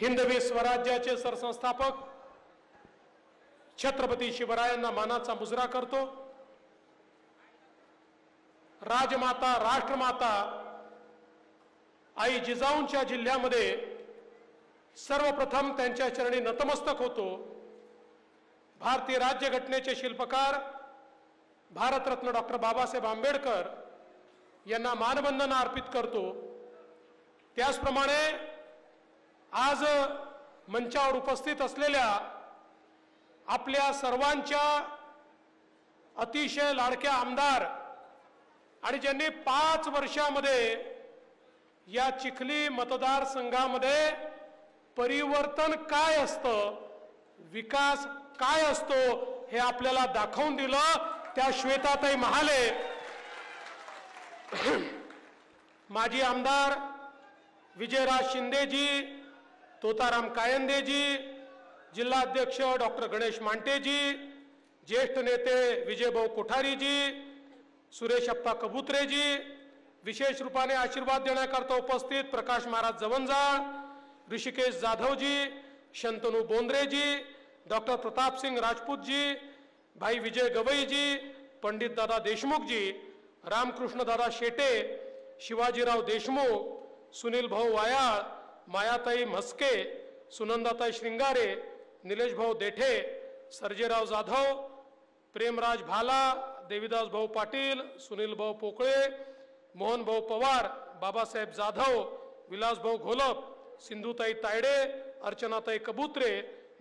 हिंदवी स्वराज्याचे सरसंस्थापक छत्रपती शिवरायांना मानाचा मुजरा करतो। राजमाता राष्ट्रमाता आई जिजाऊंच्या जिल्ह्यामध्ये सर्वप्रथम त्यांच्या चरणी नतमस्तक होतो। भारतीय राज्यघटनेचे शिल्पकार भारतरत्न डॉक्टर बाबासाहेब आंबेडकर यांना मानवंदना अर्पित करतो। त्याचप्रमाणे आज मंचावर उपस्थित असलेल्या आपल्या सर्वांच्या अतिशय लाडक्या आमदार आणि ज्यांनी 5 वर्षामध्ये या चिखली मतदारसंघामध्ये परिवर्तन काय असतं, विकास काय असतो हे आपल्याला दाखवून दिलं, त्या श्वेताताई महाले, माजी आमदार विजयराज शिंदेजी, तोताराम कायंदेजी, जिल्हाध्यक्ष डॉक्टर गणेश मांटेजी, ज्येष्ठ नेते विजयभाऊ कोठारीजी, सुरेश अप्पा कबुत्रेजी, विशेष रूपाने आशीर्वाद देण्याकरता उपस्थित प्रकाश महाराज जवंजाळ, ऋषिकेश जाधवजी, शंतनू बोंद्रेजी, डॉक्टर प्रतापसिंग राजपूतजी, भाई विजय गवईजी, पंडित दादा देशमुखजी, रामकृष्ण दादा शेटे, शिवाजीराव देशमुख, सुनील भाऊ वायाळ, मायाताई म्हस्के, सुनंदाताई श्रृंगारे, निलेश भाऊ देठे, सर्जेराव जाधव, प्रेमराज भाला, देवीदास भाऊ पाटील, सुनील भाऊ पोकळे, मोहन भाऊ पवार, बाबासाहेब जाधव, विलास भाऊ घोलप, सिंधुताई तायडे, अर्चनाताई कबुत्रे,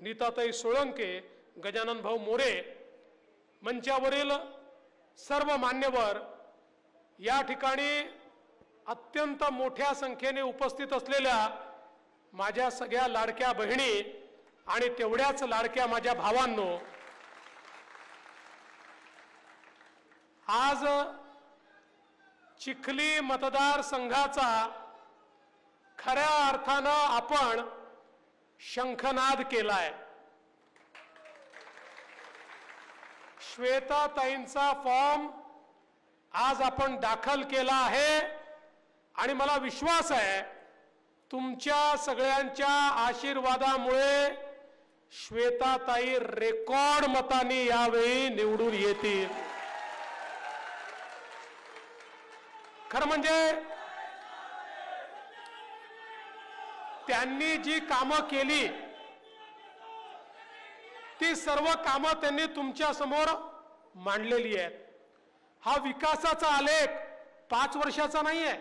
नीताताई सोळंके, गजानन भाऊ मोरे, मंचावरील सर्व मान्यवर, या ठिकाणी अत्यंत मोठ्या संख्येने उपस्थित असलेल्या माझ्या सगळ्या लाडक्या बहिणी आणि तेवढ्याच लाडक्या माझ्या भावांनो, आज चिखली मतदारसंघाचा खऱ्या अर्थानं आपण शंखनाद केलाय। श्वेताताईंचा फॉर्म आज आपण दाखल केला आहे आणि मला विश्वास आहे तुमच्या सगळ्यांच्या आशीर्वादामुळे श्वेताताई रेकॉर्ड मतांनी यावेळी निवडून येतील। खरं म्हणजे त्यांनी जी कामं केली ती सर्व कामं त्यांनी तुमच्या समोर मांडलेली आहेत। हा विकासाचा आलेख 5 वर्षाचा नाही आहे,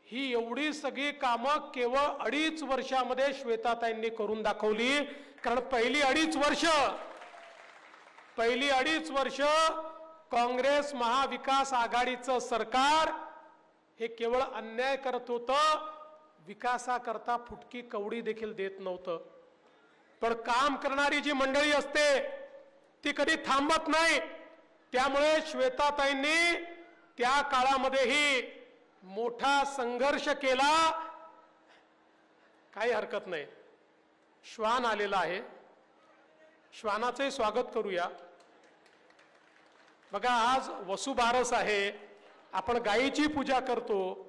ही एवढी सगळी कामं केवळ 2.5 वर्षामध्ये श्वेताताईंनी करून दाखवली। कारण पहिली अडीच वर्ष काँग्रेस महाविकास आघाडीचं सरकार हे केवळ अन्याय करत होतं, विकासाकरता फुटकी कवडी देखील देत नव्हतं। पण काम करणारी जी मंडळी असते ती कधी थांबत नाही, त्यामुळे श्वेताताईंनी त्या काळामध्येही मोठा संघर्ष केला। काही हरकत नाही, श्वान आलेला आहे, श्वानाचे स्वागत करूया। बघा, आज वसुबारस आहे, आपण गायीची पूजा करतो,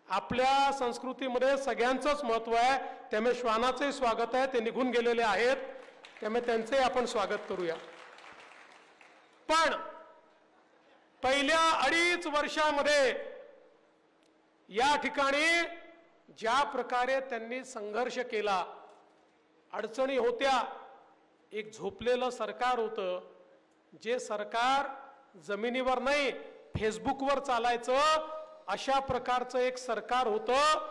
आपल्या संस्कृतीमध्ये सगळ्यांचंच महत्त्व आहे, त्यामुळे श्वानाचे स्वागत आहे। ते निघून गेलेले आहेत, त्यामुळे त्यांचे आपण स्वागत करूया। पण पहिल्या 2.5 वर्षामध्ये या ठिकाणी ज्या प्रकारे त्यांनी संघर्ष केला, अडचणी होत्या, एक झोपलेलं सरकार होतं, जे सरकार जमिनीवर नाही फेसबुकवर चालायचं अशा प्रकारचं एक सरकार होतं।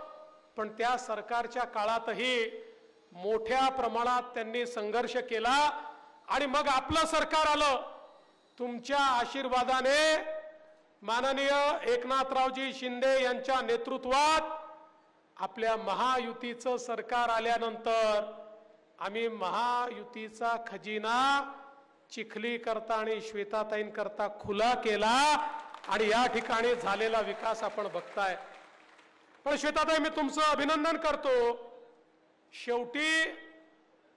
पण त्या सरकारच्या काळातही मोठ्या प्रमाणात त्यांनी संघर्ष केला आणि मग आपलं सरकार आलं। तुमच्या आशीर्वादाने माननीय एकनाथरावजी शिंदे यांच्या नेतृत्वात आपल्या महायुतीचं सरकार आल्यानंतर आम्ही महायुतीचा खजिना चिखली करता आणि श्वेताताईंकरता खुला केला आणि या ठिकाणी झालेला विकास आपण बघताय। पण श्वेताताई, मी तुमचं अभिनंदन करतो। शेवटी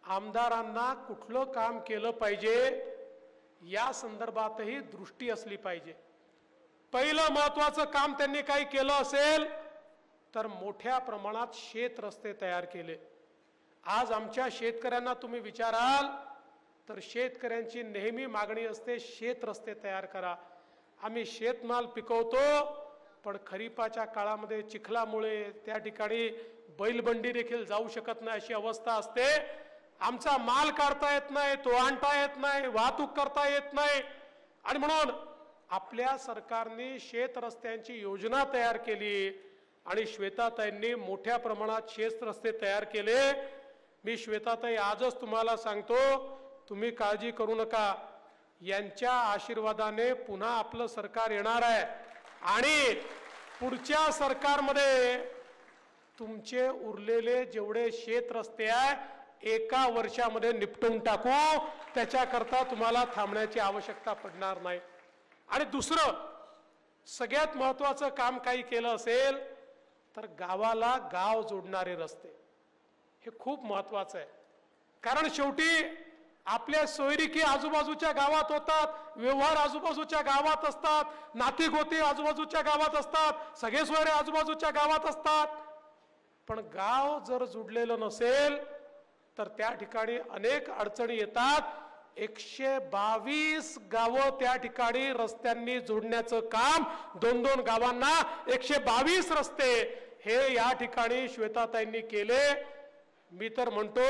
आमदारांना कुठलं काम केलं पाहिजे या संदर्भातही दृष्टी असली पाहिजे। पहिलं महत्त्वाचं काम त्यांनी काही केलं असेल तर मोठ्या प्रमाणात शेत रस्ते तयार केले। आज आमच्या शेतकऱ्यांना तुम्ही विचाराल तर शेतकऱ्यांची नेहमी मागणी असते शेत रस्ते तयार करा. आम्ही शेतमाल पिकवतो पण खरीपाच्या काळामध्ये चिखलामुळे त्या ठिकाणी बैलबंडी देखील जाऊ शकत नाही अशी अवस्था असते. आमचा माल काढता येत नाही, तो आणता येत नाही, वाहतूक करता येत नाही. आणि म्हणून आपल्या सरकारने शेत रस्त्यांची योजना तयार केली आणि श्वेताताईंनी मोठ्या प्रमाणात शेत रस्ते तयार केले. मी श्वेताताई आजच तुम्हाला सांगतो, तुम्ही काळजी करू नका. यांच्या आशीर्वादाने पुन्हा आपलं सरकार येणार आहे आणि पुढच्या सरकारमध्ये तुमचे उरलेले जेवढे शेत रस्ते आहे एका वर्षामध्ये निपटून टाकू. त्याच्याकरता तुम्हाला थांबण्याची आवश्यकता पडणार नाही. आणि दुसरं सगळ्यात महत्त्वाचं काम काही केलं असेल तर गावाला गाव जोडणारे रस्ते हे खूप महत्त्वाचं आहे. कारण शेवटी आपल्या सोयरिकी आजूबाजूच्या गावात होतात, व्यवहार आजूबाजूच्या गावात असतात, नातेगोते आजूबाजूच्या गावात असतात, सगळे सोयरे आजूबाजूच्या गावात असतात. पण गाव जर जोडलेलं नसेल तर त्या ठिकाणी अनेक अडचणी येतात. 122 गावं त्या ठिकाणी रस्त्यांनी जोडण्याचं काम, 2-2 गावांना 122 रस्ते हे या ठिकाणी श्वेताताईंनी केले. मी तर म्हणतो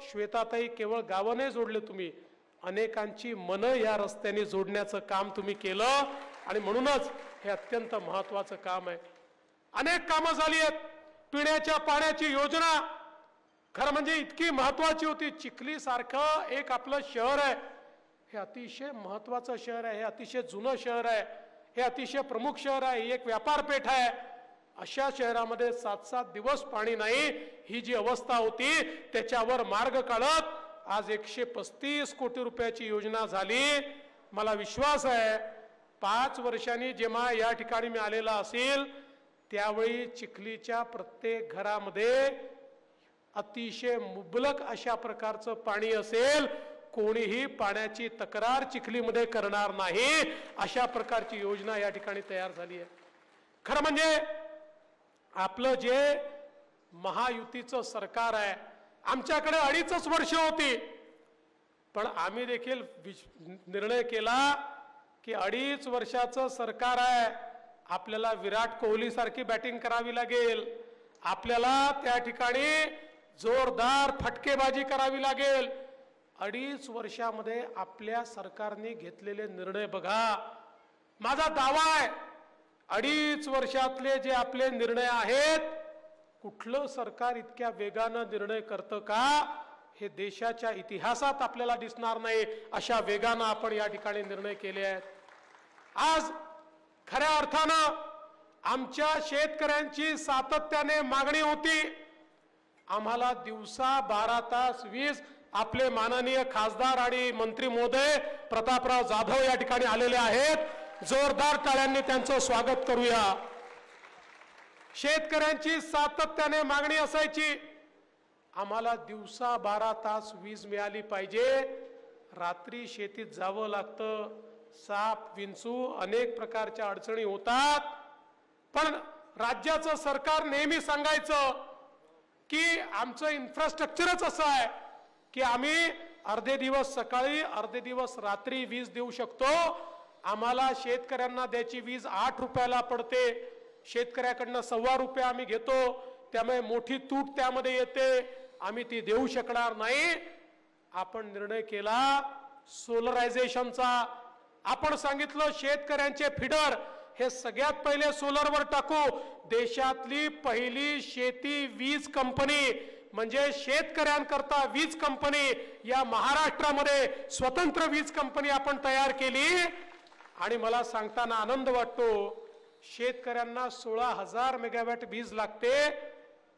श्वेताताई केवळ गावं नाही जोडले, तुम्ही अनेकांची मनं या रस्त्याने जोडण्याचं काम तुम्ही केलं आणि म्हणूनच हे अत्यंत महत्त्वाचं काम आहे. अनेक कामं झाली आहेत. पिण्याच्या पाण्याची योजना खरं म्हणजे इतकी महत्त्वाची होती. चिखली सारखं एक आपलं शहर आहे, हे अतिशय महत्त्वाचं शहर आहे, हे अतिशय जुनं शहर आहे, हे अतिशय प्रमुख शहर आहे, ही एक व्यापारपेठ आहे. अशा शहरामध्ये 7-7 दिवस पाणी नाही, ही जी अवस्था होती त्याच्यावर मार्ग काढत आज 135 कोटी रुपयाची योजना झाली. मला विश्वास आहे 5 वर्षांनी जेव्हा या ठिकाणी मी आलेला असेल त्यावेळी चिखलीच्या प्रत्येक घरामध्ये अतिशय मुबलक अशा प्रकारचं पाणी असेल. कोणीही पाण्याची तक्रार चिखलीमध्ये करणार नाही अशा प्रकारची योजना या ठिकाणी तयार झाली आहे. खरं म्हणजे आपलं जे महायुतीचं सरकार आहे, आमच्याकडे 2.5 वर्ष होती पण आम्ही देखील निर्णय केला की 2.5 वर्षाचं सरकार आहे, आपल्याला विराट कोहली सारखी बॅटिंग करावी लागेल, आपल्याला त्या ठिकाणी जोरदार फटकेबाजी करावी लागेल. 2.5 वर्षामध्ये आपल्या सरकारने घेतलेले निर्णय बघा. माझा दावा आहे 2.5 वर्षातले जे आपले निर्णय आहेत, कुठलं सरकार इतक्या वेगानं निर्णय करतं का हे देशाच्या इतिहासात आपल्याला दिसणार नाही. अशा वेगानं आपण या ठिकाणी निर्णय केले आहेत. आज खऱ्या अर्थानं आमच्या शेतकऱ्यांची सातत्याने मागणी होती, आम्हाला दिवसा 12 तास वीज. आपले माननीय खासदार आणि मंत्री महोदय प्रतापराव जाधव या ठिकाणी आलेले आहेत, जोरदार टाळ्यांनी त्यांचं स्वागत करूया. शेतकऱ्यांची सातत्याने मागणी असायची, आम्हाला दिवसा 12 तास वीज मिळाली पाहिजे. रात्री शेतीत जावं लागतं, साप विंचू अनेक प्रकारच्या अडचणी होतात. पण राज्याचं सरकार नेहमी सांगायचं की आमचं इन्फ्रास्ट्रक्चरच असं आहे की आम्ही अर्धे दिवस सकाळी अर्धे दिवस रात्री वीज देऊ शकतो. आम्हाला शेतकऱ्यांना द्यायची वीज 8 रुपयाला पडते, शेतकऱ्याकडनं ₹1.25 आम्ही घेतो, त्यामुळे मोठी तूट त्यामध्ये येते, आम्ही ती देऊ शकणार नाही. आपण निर्णय केला सोलरायझेशनचा. आपण सांगितलं शेतकऱ्यांचे फिडर हे सगळ्यात पहिले सोलरवर टाकू. देशातली पहिली शेती वीज कंपनी म्हणजे शेतकऱ्यांकरता वीज कंपनी या महाराष्ट्रामध्ये स्वतंत्र वीज कंपनी आपण तयार केली. आणि मला सांगताना आनंद वाटतो, शेतकऱ्यांना 16,000 मेगावॅट वीज लागते,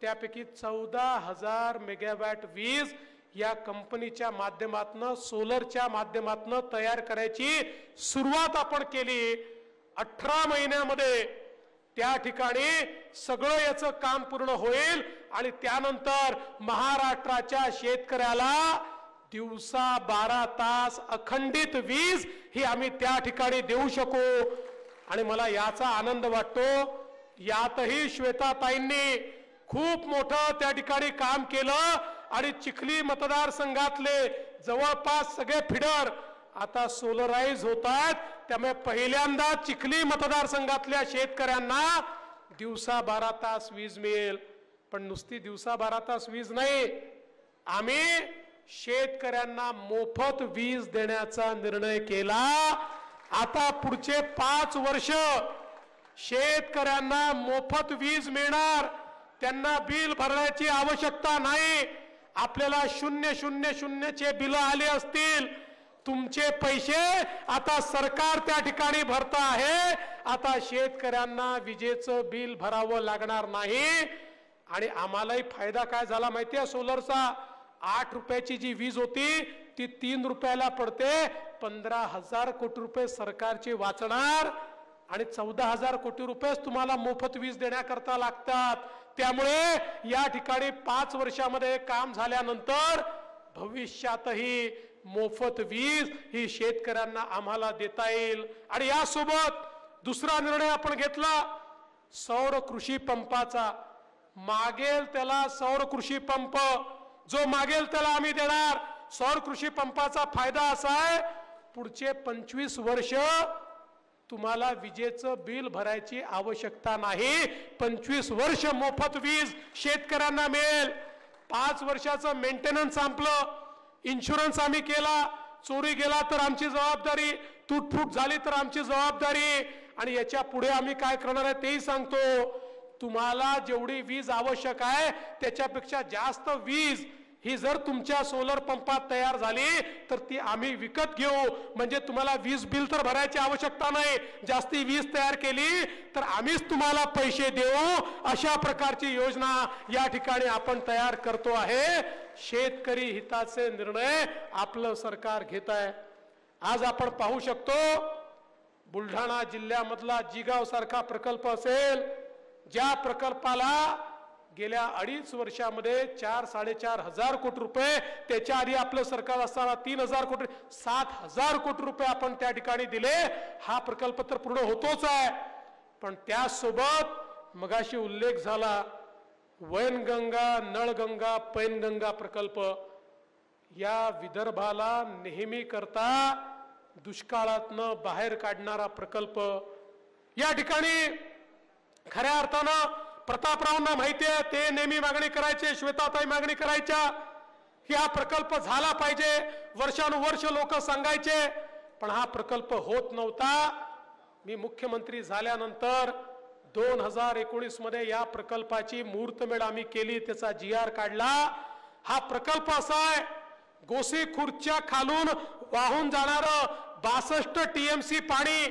त्यापैकी 14,000 मेगावॅट वीज या कंपनीच्या माध्यमातून सोलरच्या माध्यमातून तयार करायची सुरुवात आपण केली. 18 महिन्यामध्ये त्या ठिकाणी सगळं याचं काम पूर्ण होईल आणि त्यानंतर महाराष्ट्राच्या शेतकऱ्याला दिवसा 12 तास अखंडित वीज ही आम्ही त्या ठिकाणी देऊ शकू. आणि मला याचा आनंद वाटतो, यातही श्वेताताईंनी खूप मोठं त्या ठिकाणी काम केलं आणि चिखली मतदारसंघातले जवळपास सगळे फिडर आता सोलराईज होत आहेत। त्यामुळे पहिल्यांदा चिखली मतदारसंघातल्या शेतकऱ्यांना दिवसा 12 तास वीज मिळेल। पण नुसती दिवसा 12 तास वीज नाही, आम्ही शेतकऱ्यांना मोफत वीज देण्याचा निर्णय केला। आता पुढचे 5 वर्ष शेतकऱ्यांना मोफत वीज मिळणार, त्यांना बिल भरण्याची आवश्यकता नाही। आपल्याला 000 चे बिल आले असतील, तुमचे पैसे आता सरकार त्या ठिकाणी भरत आहे। आता शेतकऱ्यांना विजेचं बिल भरावं लागणार नाही। आणि आम्हालाही फायदा काय झाला माहिती आहे सोलरचा? 8 रुपयाची जी वीज होती ती 3 रुपयाला पडते। 15,000 कोटी रुपये सरकारचे वाचणार आणि 14,000 कोटी रुपयेच तुम्हाला मोफत वीज देण्याकरता लागतात। त्यामुळे या ठिकाणी 5 वर्षामध्ये काम झाल्यानंतर भविष्यातही मोफत वीज ही शेतकऱ्यांना आम्हाला देता येईल। आणि यासोबत दुसरा निर्णय आपण घेतला सौर कृषी पंपाचा। मागेल त्याला सौर कृषी पंप, जो मागेल त्याला आम्ही देणार। सौर कृषी पंपाचा फायदा असा आहे, पुढचे 25 वर्ष तुम्हाला विजेचं बिल भरायची आवश्यकता नाही। 25 वर्ष मोफत वीज शेतकऱ्यांना मिळेल। 5 वर्षाचं मेंटेनन्स संपलं, इन्शुरन्स आम्ही केला, चोरी गेला तर आमची जबाबदारी, तुटफूट झाली तर आमची जबाबदारी। आणि याच्या पुढे आम्ही काय करणार आहे तेही सांगतो। तुम्हाला जेवढी वीज आवश्यक आहे त्याच्यापेक्षा जास्त वीज ही जर तुमच्या सोलर पंपात तयार झाली तर ती आम्ही विकत घेऊ। म्हणजे तुम्हाला वीज बिल तर भरायची आवश्यकता नाही, जास्ती वीज तयार केली तर आम्हीच तुम्हाला पैसे देऊ। अशा प्रकारची योजना या ठिकाणी आपण तयार करतो आहे। शेतकरी हिताचे निर्णय आपलं सरकार घेत आहे। आज आपण पाहू शकतो बुलढाणा जिल्ह्यामधला जिगाव सारखा प्रकल्प असेल, ज्या प्रकल्पाला गेल्या 2.5 वर्षामध्ये 4-4.5 हजार कोटी रुपये, त्याच्या आधी आपलं सरकार असताना 3,000 कोटी, 7,000 कोटी रुपये आपण त्या ठिकाणी दिले। हा प्रकल्प तर पूर्ण होतोच आहे, पण त्यासोबत मगाशी उल्लेख झाला वैनगंगा, नळगंगा, पैनगंगा प्रकल्प, या विदर्भाला नेहमी करता दुष्काळातनं बाहेर काढणारा प्रकल्प। या ठिकाणी खऱ्या अर्थानं प्रतापरावांना माहिती आहे, ते नेहमी मागणी करायचे, श्वेताताई मागणी करायच्या की हा प्रकल्प झाला पाहिजे, वर्षानुवर्ष लोक सांगायचे, पण हा प्रकल्प होत नव्हता। मी मुख्यमंत्री झाल्यानंतर 2019 मध्ये या प्रकल्पाची मुहूर्तमेढ आम्ही केली, त्याचा GR काढला। हा प्रकल्प असा आहे, गोसीखुर्दच्या खालून वाहून जाणारं 62 TMC पाणी,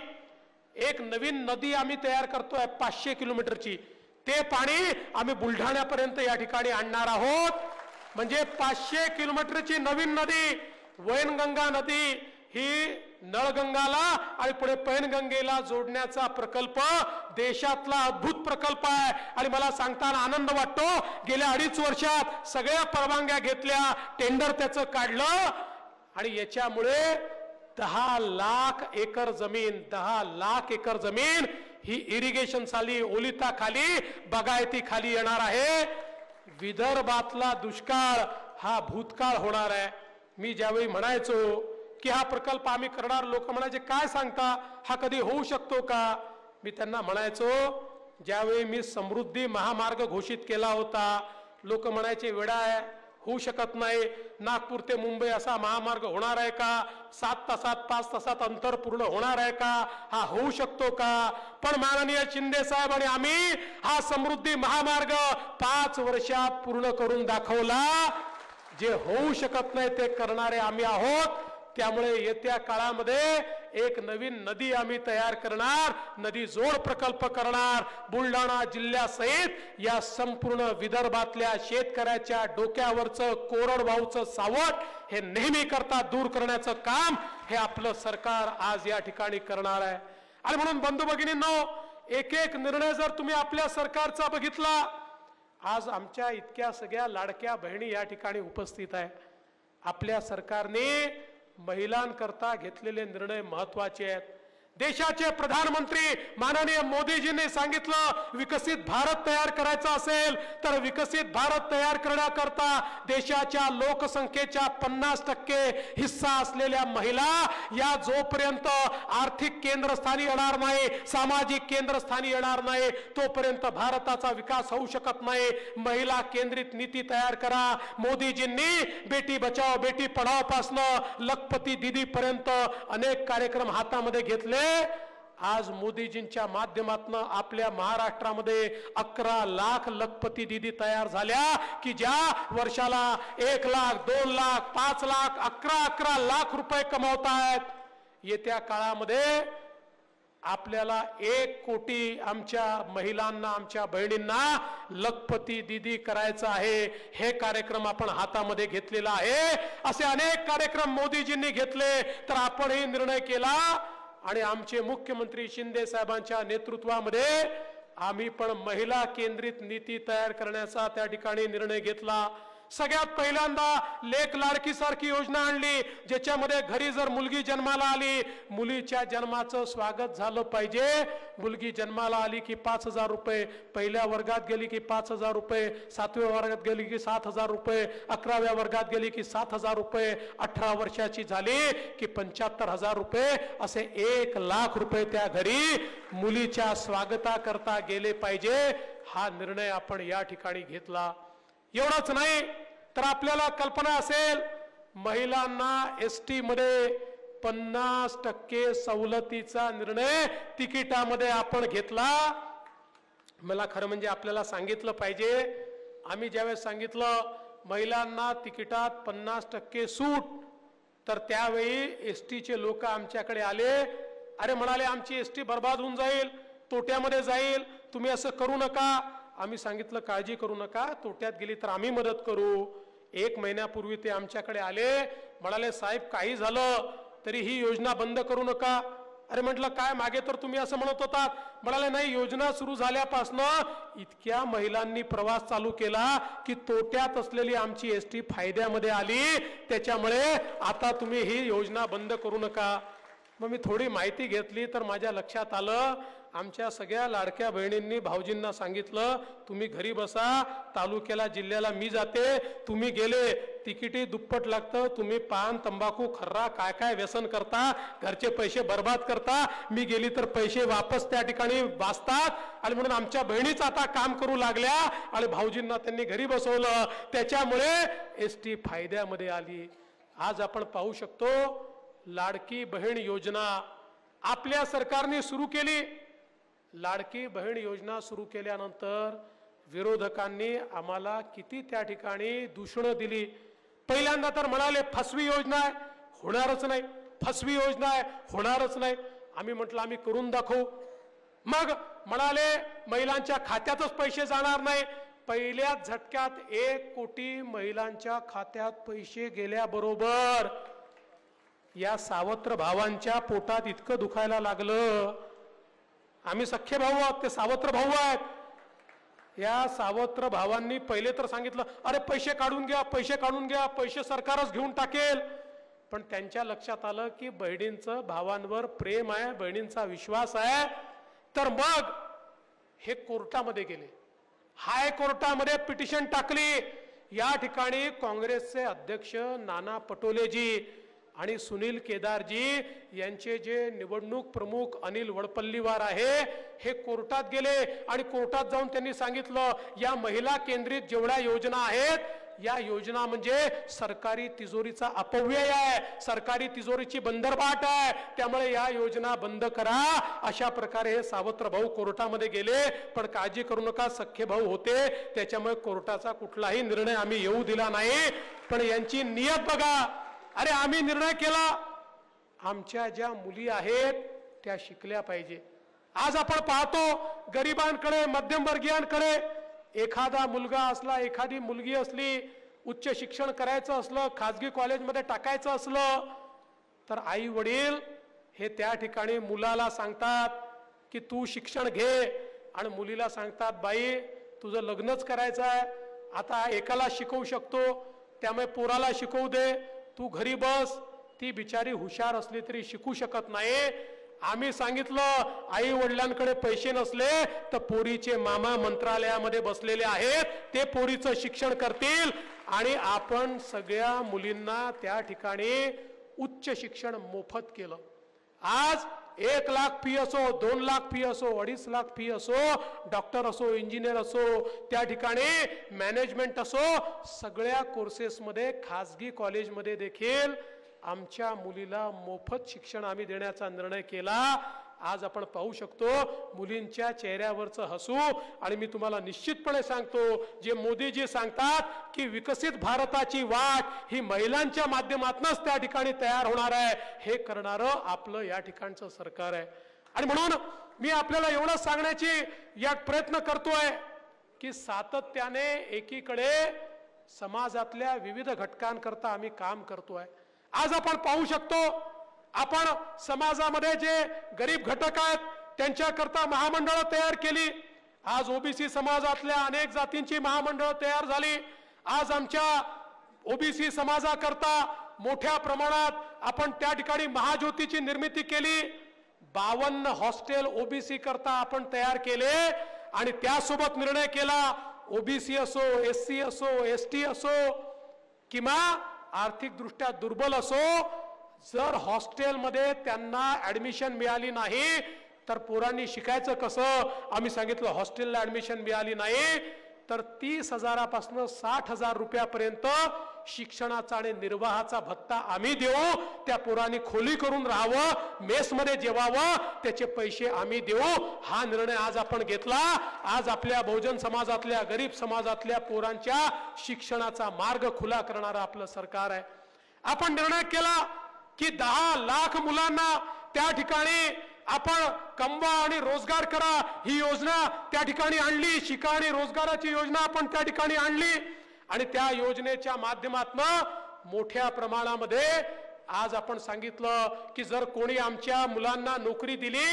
एक नवीन नदी आम्ही तयार करतोय 500 किलोमीटरची, ते पाणी आम्ही बुलढाण्यापर्यंत या ठिकाणी आणणार आहोत। म्हणजे 500 किलोमीटरची नवीन नदी वैनगंगा नदी ही नळगंगाला आणि पुढे पैनगंगेला जोडण्याचा प्रकल्प देशातला अद्भुत प्रकल्प आहे। आणि मला सांगताना आनंद वाटतो, गेल्या 2.5 वर्षात सगळ्या परवानग्या घेतल्या, टेंडर त्याचं काढलं आणि याच्यामुळे 10 लाख एकर जमीन, 10 लाख एकर जमीन ही इरिगेशन खाली, ओलिता खाली, बागायती खाली येणार आहे। विदर्भातला दुष्काळ हा भूतकाळ होणार आहे। मी ज्यावेळी म्हणायचो की हा प्रकल्प आम्ही करणार, लोक म्हणायचे काय सांगता, हा कधी होऊ शकतो का? मी त्यांना म्हणायचो, ज्यावेळी मी समृद्धी महामार्ग घोषित केला होता, लोक म्हणायचे वेडा आहे, होऊ शकत नाही, नागपूर ते मुंबई असा महामार्ग होणार आहे का? 7 तासात 5 तासात अंतर पूर्ण होणार आहे का? हा होऊ शकतो का? पण माननीय शिंदे साहेब आणि आम्ही हा समृद्धी महामार्ग 5 वर्षात पूर्ण करून दाखवला। जे होऊ शकत नाही ते करणारे आम्ही आहोत। त्यामुळे येत्या काळामध्ये एक नवीन नदी आम्ही तयार करणार, नदी जोड प्रकल्प करणार। बुलढाणा जिल्ह्यासहित या संपूर्ण विदर्भातल्या शेतकऱ्याच्या डोक्यावरचं कोरडवाहूचं सावट हे नेहमी करता दूर करण्याचं काम हे आपलं सरकार आज या ठिकाणी करणार आहे। आणि म्हणून बंधू भगिनींनो, एक एक निर्णय जर तुम्ही आपल्या सरकारचा बघितला, आज आमच्या इतक्या सगळ्या लाडक्या बहिणी या ठिकाणी उपस्थित आहे, आपल्या सरकारने महिलांकरता घेतलेले निर्णय महत्त्वाचे आहेत। देशाचे प्रधानमंत्री माननीय मोदीजींनी सांगितलं विकसित भारत तयार करायचा असेल तर विकसित भारत तयार करण्याकरता देशाच्या लोकसंख्येच्या 50% हिस्सा असलेल्या महिला या जोपर्यंत आर्थिक केंद्रस्थानी येणार नाही, सामाजिक केंद्रस्थानी येणार नाही, तोपर्यंत भारताचा विकास होऊ शकत नाही. महिला केंद्रित नीती तयार करा. मोदीजींनी बेटी बचाओ बेटी पढाओ पासून लखपती दीदी पर्यंत अनेक कार्यक्रम हातामध्ये घेतले. आज मोदीजींच्या माध्यमातून आपल्या महाराष्ट्रामध्ये 11 लाख लखपती दीदी तयार झाल्या की ज्या वर्षाला 1 लाख 2 लाख 5 लाख 11 लाख रुपये कमवतायत. येत्या काळामध्ये आपल्याला 1 कोटी आमच्या महिलांना आमच्या बहिणींना लखपती दीदी करायचं आहे. हे कार्यक्रम आपण हातामध्ये घेतलेला आहे. असे अनेक कार्यक्रम मोदीजींनी घेतले तर आपणही निर्णय केला आणि आमचे मुख्यमंत्री शिंदे साहेबांच्या नेतृत्वामध्ये आम्ही पण महिला केंद्रित नीती तयार करण्याचा त्या ठिकाणी निर्णय घेतला. सगळ्यात पहिल्यांदा लेक लाडकी सारखी योजना आणली ज्याच्यामध्ये घरी जर मुलगी जन्माला आली मुलीच्या जन्माचं स्वागत झालं पाहिजे. मुलगी जन्माला आली की 5,000 रुपये, पहिल्या वर्गात गेली की 5,000 रुपये, 7व्या वर्गात गेली की 7,000 रुपये, 11व्या वर्गात गेली की 7,000 रुपये, 18 वर्षाची झाली की 75,000 रुपये, असे 1 लाख रुपये त्या घरी मुलीच्या स्वागताकरता गेले पाहिजे. हा निर्णय आपण या ठिकाणी घेतला. एवढंच नाही तर आपल्याला कल्पना असेल महिलांना एसटी मध्ये 50% सवलतीचा निर्णय तिकिटामध्ये आपण घेतला. मला खरं म्हणजे आपल्याला सांगितलं पाहिजे, आम्ही ज्यावेळेस सांगितलं महिलांना तिकिटात 50% सूट तर त्यावेळी एसटीचे लोक आमच्याकडे आले. अरे म्हणाले आमची एसटी बर्बाद होऊन जाईल, तोट्यामध्ये जाईल, तुम्ही असं करू नका. आम्ही सांगितलं काळजी करू नका, तोट्यात गेली तर आम्ही मदत करू. 1 महिन्यापूर्वी ते आमच्याकडे आले, म्हणाले साहेब काही झालं तरी ही योजना बंद करू नका. अरे म्हटलं काय, मागे तर तुम्ही असं म्हणत होतात. म्हणाले नाही, योजना सुरू झाल्यापासून इतक्या महिलांनी प्रवास चालू केला की तोट्यात असलेली आमची एसटी फायद्यामध्ये आली, त्याच्यामुळे आता तुम्ही ही योजना बंद करू नका. मग मी थोडी माहिती घेतली तर माझ्या लक्षात आलं आमच्या सगळ्या लाडक्या बहिणींनी भाऊजींना सांगितलं तुम्ही घरी बसा, तालुक्याला जिल्ह्याला मी जाते, तुम्ही गेले तिकिटी दुप्पट लागतं, तुम्ही पान तंबाखू खर्रा काय काय व्यसन करता, घरचे पैसे बर्बाद करता, मी गेली तर पैसे वापस त्या ठिकाणी वाचतात. आणि म्हणून आमच्या बहिणीच आता काम करू लागल्या आणि भाऊजींना त्यांनी घरी बसवलं, त्याच्यामुळे एसटी फायद्यामध्ये आली. आज आपण पाहू शकतो लाडकी बहीण योजना आपल्या सरकारने सुरू केली. लाडकी बहीण योजना सुरू केल्यानंतर विरोधकांनी आम्हाला किती त्या ठिकाणी दूषणं दिली. पहिल्यांदा तर म्हणाले फसवी योजना आहे, होणारच नाही, फसवी योजना आहे, होणारच नाही. आम्ही म्हटलं आम्ही करून दाखवू. मग म्हणाले महिलांच्या खात्यातच पैसे जाणार नाही. पहिल्याच झटक्यात 1 कोटी महिलांच्या खात्यात पैसे गेल्याबरोबर या सावत्र भावांच्या पोटात इतकं दुखायला लागलं. आम्ही सख्खे भाऊ आहोत, ते सावत्र भाऊ आहेत. या सावत्र भावांनी पहिले तर सांगितलं अरे पैसे काढून घ्या, पैसे काढून घ्या, पैसे सरकारच घेऊन टाकेल. पण त्यांच्या लक्षात आलं की बहिणींचं भावांवर प्रेम आहे, बहिणींचा विश्वास आहे. तर मग हे कोर्टामध्ये गेले, हायकोर्टामध्ये पिटिशन टाकली. या ठिकाणी काँग्रेसचे अध्यक्ष नाना पटोलेजी आणि सुनील केदारजी यांचे जे निवडणूक प्रमुख अनिल वडपल्लीवार आहे हे कोर्टात गेले आणि कोर्टात जाऊन त्यांनी सांगितलं या महिला केंद्रित जेवढ्या योजना आहेत या योजना म्हणजे सरकारी तिजोरीचा अपव्यय आहे, सरकारी तिजोरीची बंदरबाट आहे, त्यामुळे या योजना बंद करा. अशा प्रकारे हे सावत्र भाऊ कोर्टामध्ये गेले. पण काळजी करू नका, सख्खे भाऊ होते, त्याच्यामुळे कोर्टाचा कुठलाही निर्णय आम्ही येऊ दिला नाही. पण यांची नियत बघा. अरे आम्ही निर्णय केला आमच्या ज्या मुली आहेत त्या शिकल्या पाहिजे. आज आपण पाहतो गरिबांकडे, मध्यमवर्गीयांकडे एखादा मुलगा असला, एखादी मुलगी असली, उच्च शिक्षण करायचं असलं, खाजगी कॉलेजमध्ये टाकायचं असलं तर आई वडील हे त्या ठिकाणी मुलाला सांगतात की तू शिक्षण घे आणि मुलीला सांगतात बाई तुझं लग्नच करायचं आहे, आता एकाला शिकवू शकतो त्यामुळे पोराला शिकवू दे, तू घरी बस. ती बिचारी हुशार असली तरी शिकू शकत नाही. आम्ही सांगितलं आई वडिलांकडे पैसे नसले तर पोरीचे मामा मंत्रालयामध्ये बसलेले आहेत, ते पोरीचं शिक्षण करतील आणि आपण सगळ्या मुलींना त्या ठिकाणी उच्च शिक्षण मोफत केलं. आज 1 लाख फी असो, 2 लाख फी असो, 2.5 लाख फी असो, डॉक्टर असो, इंजिनियर असो, त्या ठिकाणी मॅनेजमेंट असो, सगळ्या कोर्सेसमध्ये खासगी कॉलेजमध्ये देखील आमच्या मुलीला मोफत शिक्षण आम्ही देण्याचा निर्णय केला. आज आपण पाहू शकतो मुलींच्या चेहऱ्यावरचं हसू. आणि मी तुम्हाला निश्चितपणे सांगतो, जे मोदीजी सांगतात की विकसित भारताची वाट ही महिलांच्या माध्यमातूनच त्या ठिकाणी तयार होणार आहे, हे करणारं आपलं या ठिकाणचं सरकार आहे. आणि म्हणून मी आपल्याला एवढं सांगण्याची या प्रयत्न करतोय की सातत्याने एकीकडे समाजातल्या विविध घटकांकरता आम्ही काम करतोय. आज आपण पाहू शकतो, आपण समाजामध्ये जे गरीब घटक आहेत त्यांच्याकरता महामंडळं तयार केली. आज ओबीसी समाजातल्या अनेक जातींची महामंडळं तयार झाली. आज आमच्या ओबीसी समाजाकरता मोठ्या प्रमाणात आपण त्या ठिकाणी महाज्योतीची निर्मिती केली. 52 हॉस्टेल ओबीसी करता आपण तयार केले आणि त्यासोबत निर्णय केला, ओबीसी असो, एससी असो, एसटी असो किंवा आर्थिकदृष्ट्या दुर्बल असो, जर हॉस्टेलमध्ये त्यांना ऍडमिशन मिळाली नाही तर पोरांनी शिकायचं कसं? आम्ही सांगितलं हॉस्टेलला ऍडमिशन मिळाली नाही तर 30,000पासून 60,000 रुपयापर्यंत शिक्षणाचा आणि निर्वाहाचा भत्ता आम्ही देऊ. त्या पोरांनी खोली करून राहावं, मेसमध्ये जेवावं, त्याचे पैसे आम्ही देऊ. हा निर्णय आज आपण घेतला. आज आपल्या बहुजन समाजातल्या, गरीब समाजातल्या पोरांच्या शिक्षणाचा मार्ग खुला करणारं आपलं सरकार आहे. आपण निर्णय केला की 10 लाख मुलांना त्या ठिकाणी आपण कमवा आणि रोजगार करा ही योजना त्या ठिकाणी आणली. शिका आणि रोजगाराची योजना आपण त्या ठिकाणी आणली आणि त्या योजनेच्या माध्यमातून मोठ्या प्रमाणामध्ये आज आपण सांगितलं की जर कोणी आमच्या मुलांना नोकरी दिली,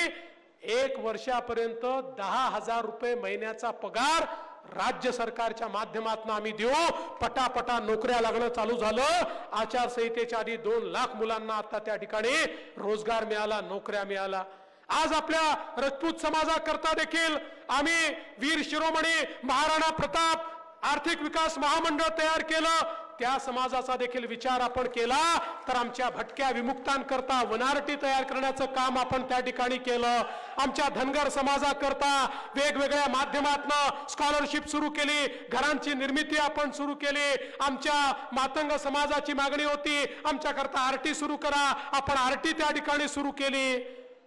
1 वर्षापर्यंत 10,000 रुपये महिन्याचा पगार राज्य सरकारच्या माध्यमातून आम्ही देऊ. पटापटा नोकऱ्या लागणं चालू झालं. आचारसंहितेच्या आधी 2 लाख मुलांना आता त्या ठिकाणी रोजगार मिळाला, नोकऱ्या मिळाला. आज आपल्या राजपूत समाजाकरता देखील आम्ही वीर शिरोमणी महाराणा प्रताप आर्थिक विकास महामंडळ तयार केलं. त्या समाजाचा देखील विचार आपण केला. तर आमच्या भटक्या विमुक्तांकरता वनारटी तयार करण्याचं काम आपण त्या ठिकाणी केलं. आमच्या धनगर समाजाकरता वेगवेगळ्या माध्यमातून स्कॉलरशिप सुरू केली, घरांची निर्मिती आपण सुरू केली. आमच्या मातंग समाजाची मागणी होती आमच्याकरता आरटी सुरू करा, आपण आरटी त्या ठिकाणी सुरू केली.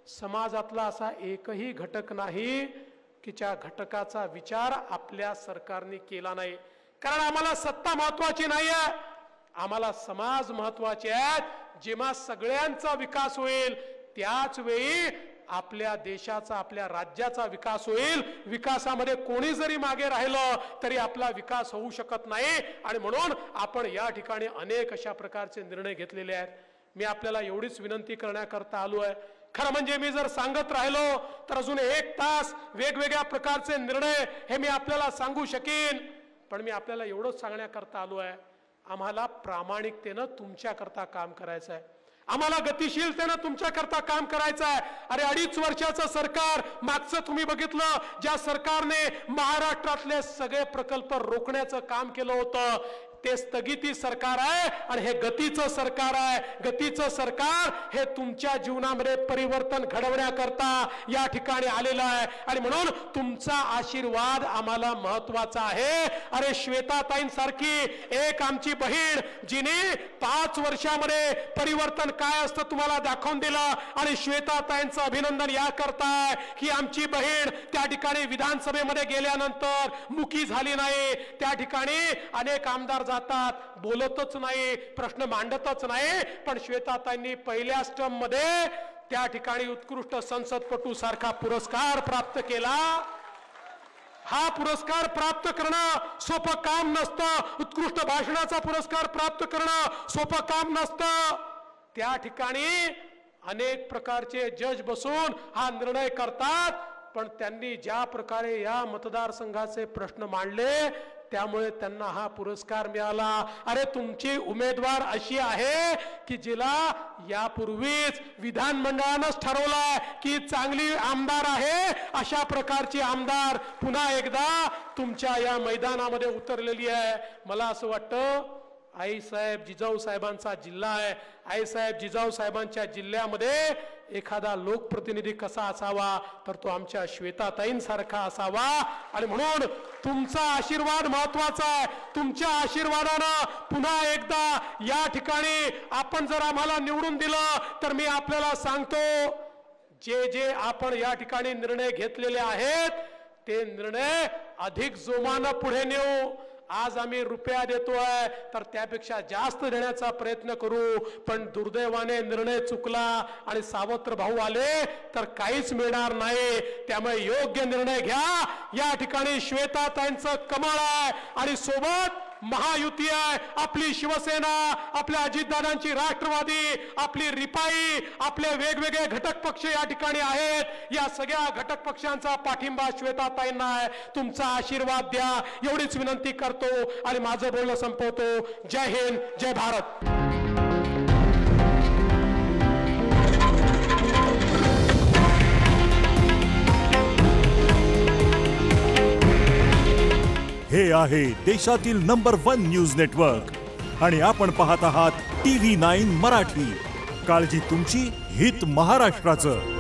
समाजातला असा एकही घटक नाही की ज्या घटकाचा विचार आपल्या सरकारने केला नाही. कारण आम्हाला सत्ता महत्वाची नाही आहे, आम्हाला समाज महत्वाचे आहेत. जेव्हा सगळ्यांचा विकास होईल त्याच वेळी आपल्या देशाचा, आपल्या राज्याचा विकास होईल. विकासामध्ये कोणी जरी मागे राहिलं तरी आपला विकास होऊ शकत नाही. आणि म्हणून आपण या ठिकाणी अनेक अशा प्रकारचे निर्णय घेतलेले आहेत. मी आपल्याला एवढीच विनंती करण्याकरता आलो आहे. खरं म्हणजे मी जर सांगत राहिलो तर अजून 1 तास वेगवेगळ्या प्रकारचे निर्णय हे मी आपल्याला सांगू शकेन. पण मी आपल्याला एवढंच सांगण्याकरता आलो आहे, आम्हाला प्रामाणिकतेनं तुमच्याकरता काम करायचं आहे, आम्हाला गतिशीलतेनं तुमच्याकरता काम करायचं आहे. अरे 2.5 वर्षाचं सरकार मागचं तुम्ही बघितलं, ज्या सरकारने महाराष्ट्रातले सगळे प्रकल्प रोखण्याचं काम केलं होतं ते स्थगिती सरकार आहे आणि हे गतीचं सरकार आहे. गतीचं सरकार हे तुमच्या जीवनामध्ये परिवर्तन घडवण्याकरता या ठिकाणी आलेलं आहे आणि म्हणून तुमचा आशीर्वाद आम्हाला महत्वाचा आहे. अरे श्वेताताईंसारखी एक आमची बहीण जिने 5 वर्षामध्ये परिवर्तन काय असतं तुम्हाला दाखवून दिलं आणि श्वेताताईंचं अभिनंदन या करताय की आमची बहीण त्या ठिकाणी विधानसभेमध्ये गेल्यानंतर मुकी झाली नाही. त्या ठिकाणी अनेक आमदार जातात, बोलतच नाही, प्रश्न मांडतच नाही, पण श्वेताताईंनी पहिल्या स्टर्म मध्ये त्या ठिकाणी उत्कृष्ट संसदपटू सारखा पुरस्कार प्राप्त केला. हा पुरस्कार प्राप्त करणं सोपं काम नसतं. उत्कृष्ट भाषणाचा पुरस्कार प्राप्त करणं सोपं काम नसतं. त्या ठिकाणी अनेक प्रकारचे जज बसून हा निर्णय करतात. पण त्यांनी ज्या प्रकारे या मतदारसंघाचे प्रश्न मांडले त्यामुळे त्यांना हा पुरस्कार मिळाला. अरे तुमची उमेदवार अशी आहे की जिला यापूर्वीच विधानमंडळानंच ठरवलंय की चांगली आमदार आहे, अशा प्रकारची आमदार पुन्हा एकदा तुमच्या या मैदानामध्ये उतरलेली आहे. मला असं वाटतं आईसाहेब जिजाऊ साहेबांचा जिल्हा आहे. आईसाहेब जिजाऊ साहेबांच्या जिल्ह्यामध्ये एखादा लोकप्रतिनिधी कसा असावा तर तो आमच्या श्वेताताईंसारखा असावा. आणि म्हणून तुमचा आशीर्वाद महत्वाचा आहे. तुमच्या आशीर्वादानं पुन्हा एकदा या ठिकाणी आपण जर आम्हाला निवडून दिलं तर मी आपल्याला सांगतो, जे जे आपण या ठिकाणी निर्णय घेतलेले आहेत ते निर्णय अधिक जोमानं पुढे नेऊ. आज आम्ही रुपया देतोय तर त्यापेक्षा जास्त देण्याचा प्रयत्न करू. पण दुर्दैवाने निर्णय चुकला आणि सावत्र भाऊ आले तर काहीच मिळणार नाही. त्यामुळे योग्य निर्णय घ्या. या ठिकाणी श्वेताताईंचं कमळ आहे आणि सोबत महायुती आहे. आपली शिवसेना, आपल्या अजितदादांची राष्ट्रवादी, आपली रिपाई, आपले वेगवेगळे घटक पक्ष या ठिकाणी आहेत. या सगळ्या घटक पक्षांचा पाठिंबा श्वेताताईंना आहे. तुमचा आशीर्वाद द्या एवढीच विनंती करतो आणि माझं बोलणं संपवतो. जय हिंद, जय भारत. हे आहे देशातील नंबर 1 न्यूज नेटवर्क आणि आपण पाहत आहात TV9 मराठी. काळजी तुमची, हित महाराष्ट्राचं.